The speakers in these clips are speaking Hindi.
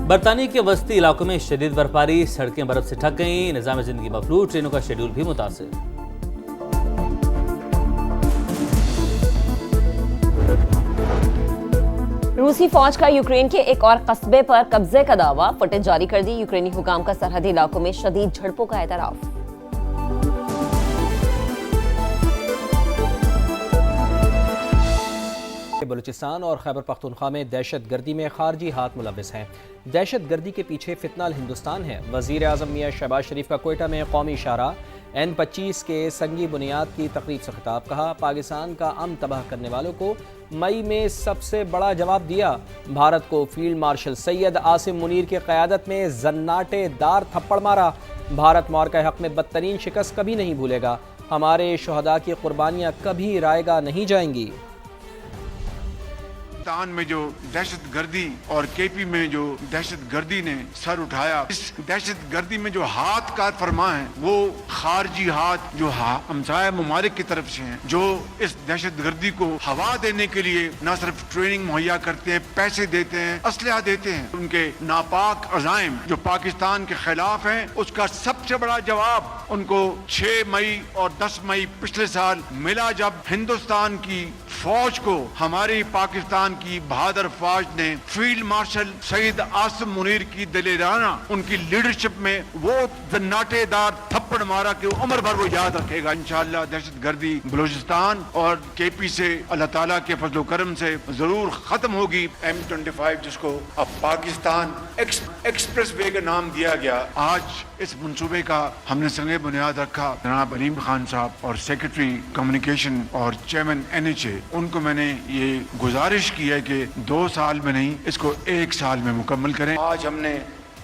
बरतानिया के वस्ती इलाकों में शदीद बर्फबारी, सड़कें बर्फ से ढक गईं, निज़ाम जिंदगी मफलूज, ट्रेनों का शेड्यूल भी मुतासिर। रूसी फौज का यूक्रेन के एक और कस्बे पर कब्जे का दावा, फुटेज जारी कर दी। यूक्रेनी हुकाम का सरहदी इलाकों में शदीद झड़पों का एतराफ। बलूचिस्तान और खैबर पख्तूनख्वा में दहशतगर्दी में खारजी हाथ मुलविस हैं। दहशतगर्दी के पीछे फितनाल हिंदुस्तान है। वज़ीर आज़म मियां शहबाज शरीफ का कोयटा में कौमी इशारा, N25 के संगी बुनियाद की तकरीब से खिताब, कहा पाकिस्तान का अमन तबाह करने वालों को मई में सबसे बड़ा जवाब दिया। भारत को फील्ड मार्शल सैयद आसिम मुनीर की क़यादत में जन्नाटेदार थप्पड़ मारा। भारत मौक़े हक़ में बदतरीन शिकस्त कभी नहीं भूलेगा। हमारे शुहदा की कुर्बानियाँ कभी रायगा नहीं जाएंगी। पाकिस्तान में जो दहशतगर्दी और केपी में जो दहशतगर्दी ने सर उठाया, इस दहशतगर्दी में जो हाथ का फरमा है वो खारजी हाथ जो हमसाया ममालिक की तरफ से हैं, जो इस दहशतगर्दी को हवा देने के लिए न सिर्फ ट्रेनिंग मुहैया करते हैं, पैसे देते हैं, असलहा देते हैं। उनके नापाक अज़ाइम जो पाकिस्तान के खिलाफ हैं, उसका सबसे बड़ा जवाब उनको 6 मई और 10 मई पिछले साल मिला, जब हिंदुस्तान की फौज को हमारी पाकिस्तान की बहादुर फौज ने फील्ड मार्शल सईद आसिम मुनीर की दिलेराना उनकी लीडरशिप में वो जन्नाटेदार थप्पड़ मारा कि उम्र भर वो याद रखेगा। इंशाअल्लाह दहशतगर्दी बलूचिस्तान और केपी से अल्लाह ताला के फजलो करम से जरूर खत्म होगी। M25 जिसको अब पाकिस्तान एक्सप्रेस वे का नाम दिया गया, आज इस मंसूबे का हमने संगे बुनियाद रखा। जनाब अलीम खान साहब और सेक्रेटरी कम्युनिकेशन और चेयरमैन NHA, उनको मैंने ये गुजारिश की है कि 2 साल में नहीं, इसको 1 साल में मुकम्मल करें। आज हमने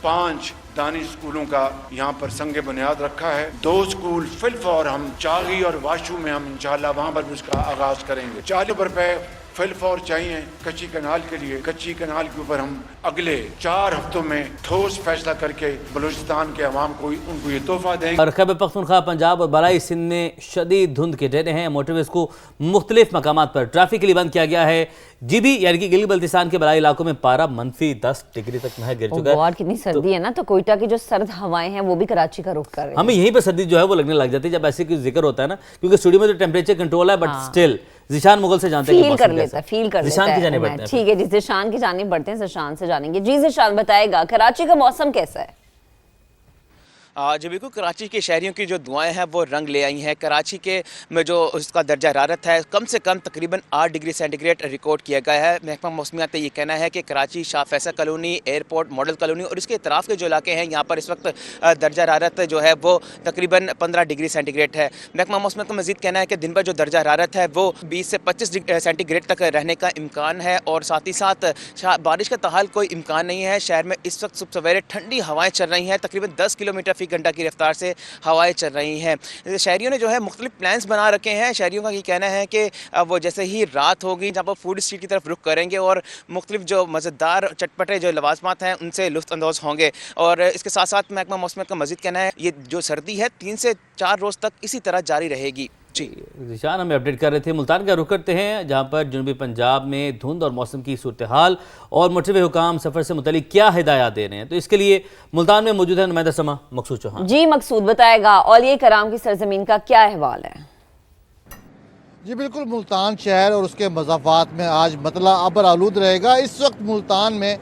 5 दानी स्कूलों का यहाँ पर संगे बुनियाद रखा है। 2 स्कूल फिलफौर हम चागी और वाशू में हम इंशाल्लाह वहाँ पर भी उसका आगाज करेंगे। 40 रुपए फिलफौर चाहिए कच्ची कनाल के लिए। कच्ची कनाल के ऊपर हम अगले 4 हफ्तों में ठोस फैसला करके बलूचिस्तान के अवाम को उनको ये तोहफा देंगे। और खैबर पख्तूनख्वा, पंजाब और बलाई सिंध में शदीद धुंध के डेरे हैं। मोटरवेज को मुख्तलिफ मकामात पर ट्रैफिक के लिए बंद किया गया है। GB यानी कि गिलगित बल्तिस्तान के बलाई इलाकों में पारा -10 डिग्री तक महज गिर चुका है। कितनी सर्दी है ना, तो कोयटा की जो सर्द हवाएं हैं वो भी कराची का रुख कर रही हैं। हमें यहीं पर सर्दी जो है वो लगने लग जाती है जब ऐसे कुछ जिक्र होता है ना, क्योंकि स्टूडियो में तो टेम्परेचर कंट्रोल है, बट स्टिल ज़िशान मुगल से जानते हैं फील कर लेता है ज़िशान की जाने बढ़ते हैं। ठीक है जी, ज़िशान की जाने बढ़ते हैं, ज़िशान से जानेंगे। जी ज़िशान बताएगा कराची का मौसम कैसा है? जी बिल्कुल, कराची के शहरियों की जो दुआएं हैं वो रंग ले आई हैं। कराची के में जो उसका दर्जा हरारत है कम से कम तकरीबन 8 डिग्री सेंटीग्रेड रिकॉर्ड किया गया है। महकमा मौसमियात का ये कहना है कि Karachi, Shah Faisal colony, airport, model colony और इसके इतराफ़ के जो इलाके हैं यहाँ पर इस वक्त दर्जा हरारत जो है वो तकरीबन 15 डिग्री सेंटीग्रेड है। महकमा मौसमियात का मज़ीद कहना है कि दिन भर जो दर्जा हरारत है वो 20 से 25 डिग्री सेंटीग्रेड तक रहने का इम्कान है और साथ ही साथ बारिश का ताहाल कोई इम्कान नहीं है। शहर में इस वक्त सुबह सवेरे ठंडी हवाएँ चल रही हैं, तकरीबन 10 किलोमीटर फ़ी घंटा की रफ्तार से हवाएं चल रही हैं। शहरियों ने जो है मुख्तलिफ प्लान्स बना रखे हैं। शहरियों का ये कहना है कि वो जैसे ही रात होगी जहाँ पर फूड स्ट्रीट की तरफ रुख करेंगे और मुख्तलिफ जो मज़ेदार चटपटे जो लवाजमात हैं उनसे लुत्फ़ अंदोज़ होंगे। और इसके साथ साथ महकमा मौसमियात का मज़ीद कहना है ये जो सर्दी है 3 से 4 रोज़ तक इसी तरह जारी रहेगी। जी ज़िशान हमें अपडेट कर रहे थे। मुल्तान का रुख करते हैं, जहाँ पर जनूबी पंजाब में धुंध और मौसम की सूरत हाल और मोटरवे हुकाम सफ़र से मुतालिक क्या हिदायत दे रहे हैं। तो इसके लिए मुल्तान में मौजूद है नुमाइंदा समा मकसूद चौहान। जी मकसूद बताएगा औलिया कराम की सरजमीन का क्या अहवाल है? जी बिल्कुल, मुल्तान शहर और उसके मज़ाफ़ात में आज मतला अबर आलूद रहेगा। इस वक्त मुल्तान में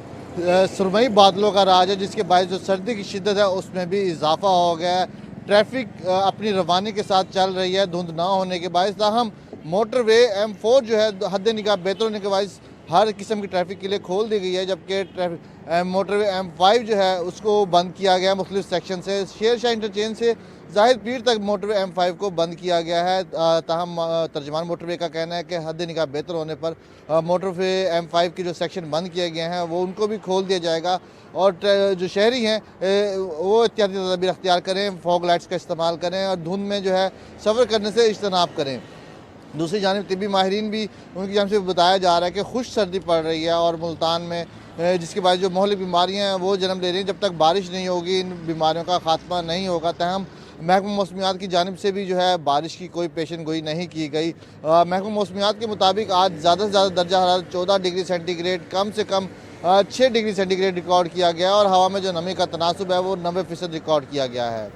सुरमई बादलों का राज है, जिसके बायस जो सर्दी की शिद्दत है उसमें भी इजाफा हो गया है। ट्रैफिक अपनी रवानी के साथ चल रही है धुंध ना होने के बायस। ताहम मोटरवे M4 जो है हद निगाह बेहतर होने के बायस हर किस्म की ट्रैफिक के लिए खोल दी गई है, जबकि मोटरवे M5 जो है उसको बंद किया गया मुख्तलिफ सेक्शन से। शेर शाह इंटरचेंज से ज़ाहिद पीर तक मोटरवे M5 को बंद किया गया है। ताहम तर्जमान मोटरवे का कहना है कि हद निगाह बेहतर होने पर मोटरवे M5 के जो सेक्शन बंद किए गए हैं वो उनको भी खोल दिया जाएगा। और जो शहरी हैं वो एहतियाती तदबीर अख्तियार करें, फॉग लाइट्स का इस्तेमाल करें और धुंध में जो है सफ़र करने से इज्तनाब करें। दूसरी जानिब तिब्बी माहिरीन भी उनकी जानिब से बताया जा रहा है कि खुश सर्दी पड़ रही है और मुल्तान में जिसके बाद जो मोहल्लिक बीमारियाँ हैं वो जन्म ले रही हैं। जब तक बारिश नहीं होगी इन बीमारियों का खात्मा नहीं होगा। तहम महकमा मौसमियात की जानिब से भी जो है बारिश की कोई पेशन गोई नहीं की गई। महकमा मौसमियात के मुताबिक आज ज़्यादा से ज़्यादा दर्जा हरारत 14 डिग्री सेंटीग्रेड, कम से कम 6 डिग्री सेंटीग्रेड रिकॉर्ड किया गया है और हवा में जो नमी का तनासुब है वो 90% रिकॉर्ड किया गया है।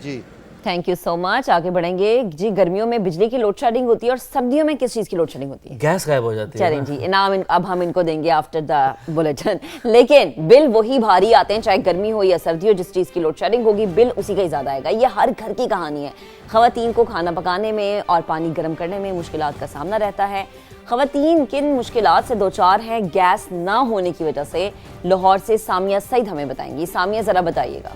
जी थैंक यू सो मच। आगे बढ़ेंगे जी। गर्मियों में बिजली की लोड शेडिंग होती है और सर्दियों में किस चीज़ की लोड शेडिंग होती है? गैस गायब हो जाती है। चलें जी, इनाम अब हम इनको देंगे आफ्टर द बुलेटिन। लेकिन बिल वही भारी आते हैं, चाहे गर्मी हो या सर्दी हो। जिस चीज़ की लोड शेडिंग होगी बिल उसी का ही ज़्यादा आएगा। ये हर घर की कहानी है। ख़वातीन को खाना पकाने में और पानी गर्म करने में मुश्किलात का सामना रहता है। ख़वातीन किन मुश्किलात से दो चार हैं गैस ना होने की वजह से? लाहौर से सामिया सईद हमें बताएंगी। सामिया ज़रा बताइएगा।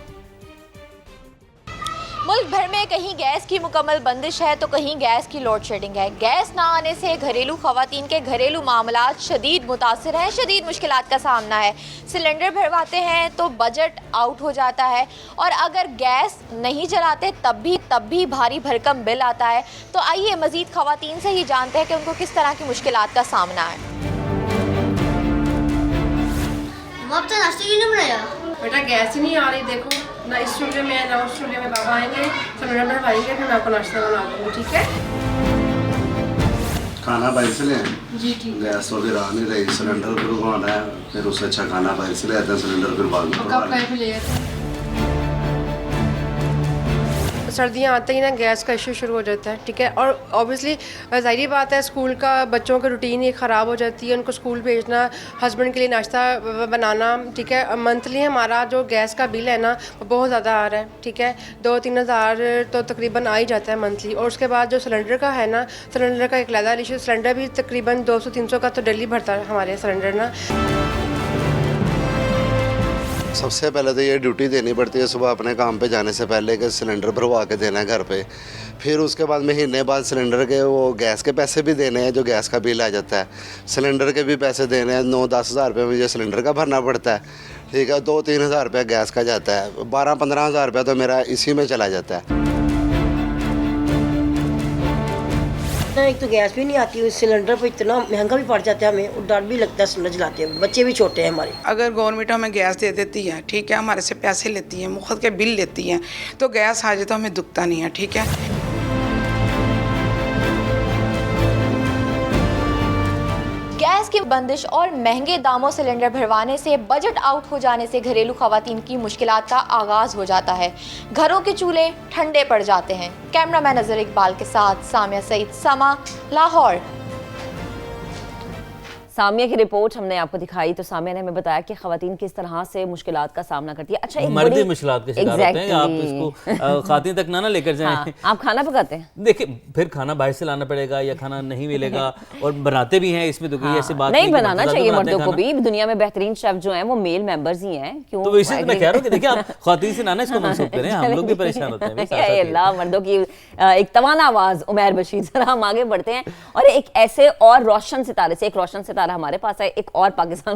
मुल्क भर में कहीं गैस की मुकम्मल बंदिश है तो कहीं गैस की लोड शेडिंग है। गैस ना आने से घरेलू ख़वातीन के घरेलू मामलात शदीद मुतासिर हैं, शदीद मुश्किलात का सामना है। सिलेंडर भरवाते हैं तो बजट आउट हो जाता है और अगर गैस नहीं जलाते तब भी भारी भरकम बिल आता है। तो आइए मज़ीद ख़वातीन से ही जानते हैं कि उनको किस तरह की मुश्किलात का सामना है। तो नाश्ते क्यों नहीं बनाया? बेटा गैस ही नहीं आ रही, देखो ना इस चूल्हे में ना उस चूल्हे में। बाबा आएंगे सिलेंडर भरवाएंगे फिर मैं आपको नाश्ता बना दूँगी, ठीक है? खाना बाहर से ले जी ठीक। गैस वगैरह आ नहीं रही, सिलेंडर फिर उगाना है, फिर उससे अच्छा खाना बाहर से ले आते हैं, सिलेंडर फिर बाद में कब कहीं ले आते हैं। सर्दियाँ आते ही ना गैस का इशू शुरू हो जाता है, ठीक है? और ऑब्वियसली ज़ाहिर बात है स्कूल का बच्चों की रूटीन ही ख़राब हो जाती है। उनको स्कूल भेजना, हस्बैंड के लिए नाश्ता बनाना, ठीक है? मंथली हमारा जो गैस का बिल है ना वो बहुत ज़्यादा आ रहा है, ठीक है? 2-3 हज़ार तो तकरीबन आ ही जाता है मंथली। और उसके बाद जो सिलेंडर का है ना, सिलेंडर का एक अलग इशू। सिलेंडर भी तकरीबन 200-300 का तो डेली भरता है हमारे सिलेंडर ना। सबसे पहले तो ये ड्यूटी देनी पड़ती है सुबह अपने काम पे जाने से पहले कि सिलेंडर भरवा के देना है घर पे। फिर उसके बाद महीने बाद सिलेंडर के वो गैस के पैसे भी देने हैं, जो गैस का बिल आ जाता है। सिलेंडर के भी पैसे देने हैं, 9-10 हज़ार रुपये मुझे सिलेंडर का भरना पड़ता है, ठीक है? 2-3 हज़ार रुपये गैस का जाता है, 12-15 हज़ार रुपये तो मेरा इसी में चला जाता है। एक तो गैस भी नहीं आती, सिलेंडर पर इतना महंगा भी पड़ जाता है हमें और डर भी लगता है सिलेंडर जलाते हैं। बच्चे भी छोटे हैं हमारे। अगर गवर्नमेंट हमें गैस दे देती है, ठीक है, हमारे से पैसे लेती है, मुफ्त के बिल लेती है, तो गैस आ जाए तो हमें दुखता नहीं है, ठीक है? गैस की बंदिश और महंगे दामों सिलेंडर भरवाने से, बजट आउट हो जाने से घरेलू ख़वातीन की मुश्किलात का आगाज़ हो जाता है। घरों के चूल्हे ठंडे पड़ जाते हैं। कैमरामैन नज़र इकबाल के साथ सामिया सईद, समा, लाहौर। सामिया की रिपोर्ट हमने आपको दिखाई तो सामिया ने हमें बताया कि ख़वातीन किस तरह से मुश्किलात का सामना करती है। अच्छा, एक मर्दी मुश्किलात के शिकार होते हैं। आप Exactly. इसको ख़वातीन तक ना लेकर जाएं। हाँ, आप खाना पकाते हैं? देखिए फिर खाना बाहर से लाना पड़ेगा या खाना नहीं मिलेगा और बनाते भी हैं, इसमें तो कोई ऐसी बात नहीं, कि बनाना मर्द चाहिए बनाते हैं मर्दों को खाना। भी। दुनिया में बेहतरीन शेफ जो हैं वो मेल मेंबर्स ही हैं। क्यों? तो इसी मैं कह रहा हूँ कि देखिए आप ख़वातीन से ना इसको मंसूब करें, हम लोग भी परेशान होते हैं। या अल्लाह, मर्दों की एक तवाना आवाज़। उमैर बशीर, जरा हम आगे बढ़ते हैं और एक ऐसे और रोशन सितारे से, एक रोशन सितारा हमारे पास है, एक और पाकिस्तान